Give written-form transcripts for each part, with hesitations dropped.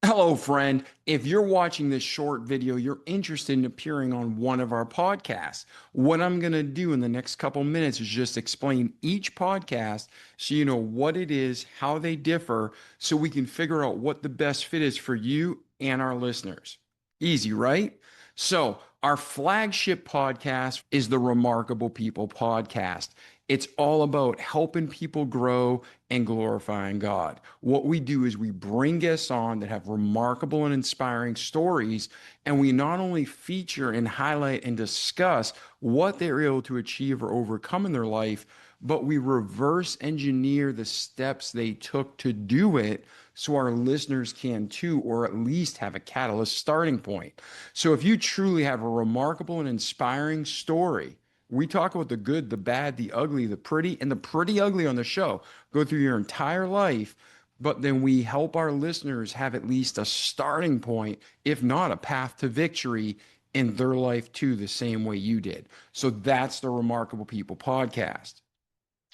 Hello, friend. If you're watching this short video, you're interested in appearing on one of our podcasts. What I'm going to do in the next couple minutes is just explain each podcast so you know what it is, how they differ, so we can figure out what the best fit is for you and our listeners. Easy, right? So, our flagship podcast is the Remarkable People podcast. It's all about helping people grow and glorifying God. What we do is we bring guests on that have remarkable and inspiring stories, and we not only feature and highlight and discuss what they're able to achieve or overcome in their life, but we reverse engineer the steps they took to do it so our listeners can too, or at least have a catalyst starting point. So if you truly have a remarkable and inspiring story, we talk about the good, the bad, the ugly, the pretty, and the pretty ugly on the show. Go through your entire life, but then we help our listeners have at least a starting point, if not a path to victory in their life too, the same way you did. So that's the Remarkable People podcast.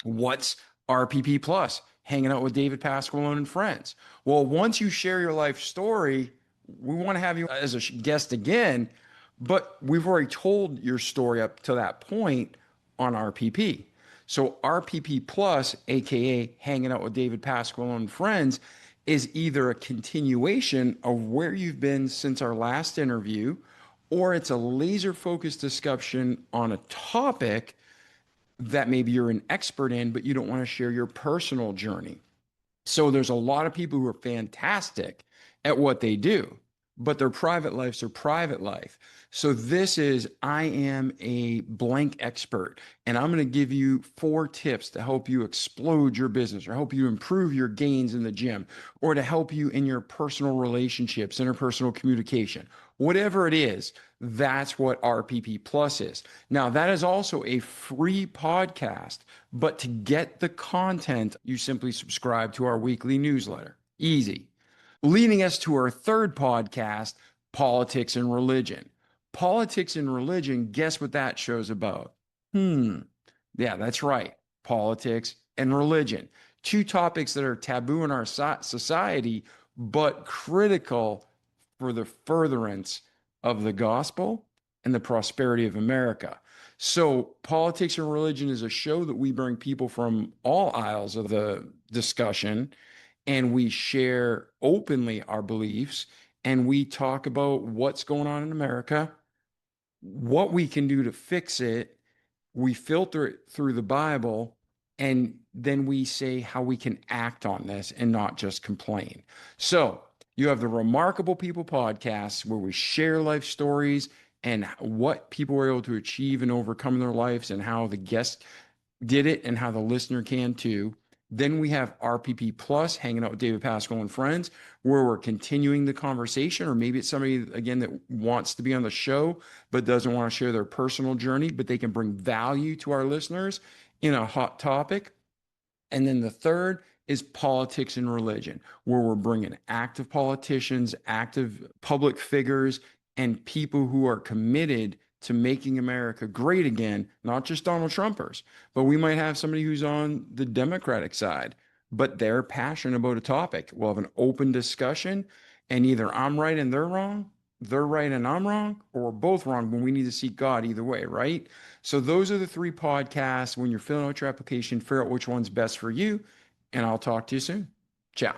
What's RPP Plus? Hanging out with David Pasqualone and friends. Well, once you share your life story, we want to have you as a guest again, but we've already told your story up to that point on RPP. So RPP Plus, aka Hanging Out with David Pasqualone and friends, is either a continuation of where you've been since our last interview, or it's a laser focused discussion on a topic that maybe you're an expert in, but you don't want to share your personal journey. So there's a lot of people who are fantastic at what they do, but their private life's their private life. So this is, I am a blank expert, and I'm going to give you 4 tips to help you explode your business or help you improve your gains in the gym or to help you in your personal relationships, interpersonal communication, whatever it is. That's what RPP Plus is. Now, that is also a free podcast, but to get the content, you simply subscribe to our weekly newsletter. Easy. Leading us to our third podcast, Politics and Religion. Politics and Religion, guess what that show's about? Yeah, that's right. Politics and religion. 2 topics that are taboo in our society, but critical for the furtherance of the gospel and the prosperity of America. So, Politics and Religion is a show that we bring people from all aisles of the discussion, and we share openly our beliefs, and we talk about what's going on in America, what we can do to fix it. We filter it through the Bible, and then we say how we can act on this and not just complain. So you have the Remarkable People podcast where we share life stories and what people were able to achieve and overcome in their lives and how the guest did it and how the listener can too. Then we have RPP Plus, Hanging Out with David Pascal and friends, where we're continuing the conversation, or maybe it's somebody, again, that wants to be on the show but doesn't want to share their personal journey, but they can bring value to our listeners in a hot topic. And then the third is Politics and Religion, where we're bringing active politicians, active public figures, and people who are committed to making America great again, not just Donald Trumpers, but we might have somebody who's on the Democratic side, but they're passionate about a topic. We'll have an open discussion, and either I'm right and they're right and I'm wrong, or we're both wrong, but we need to seek God either way, right? So those are the 3 podcasts. When you're filling out your application, figure out which one's best for you, and I'll talk to you soon. Ciao.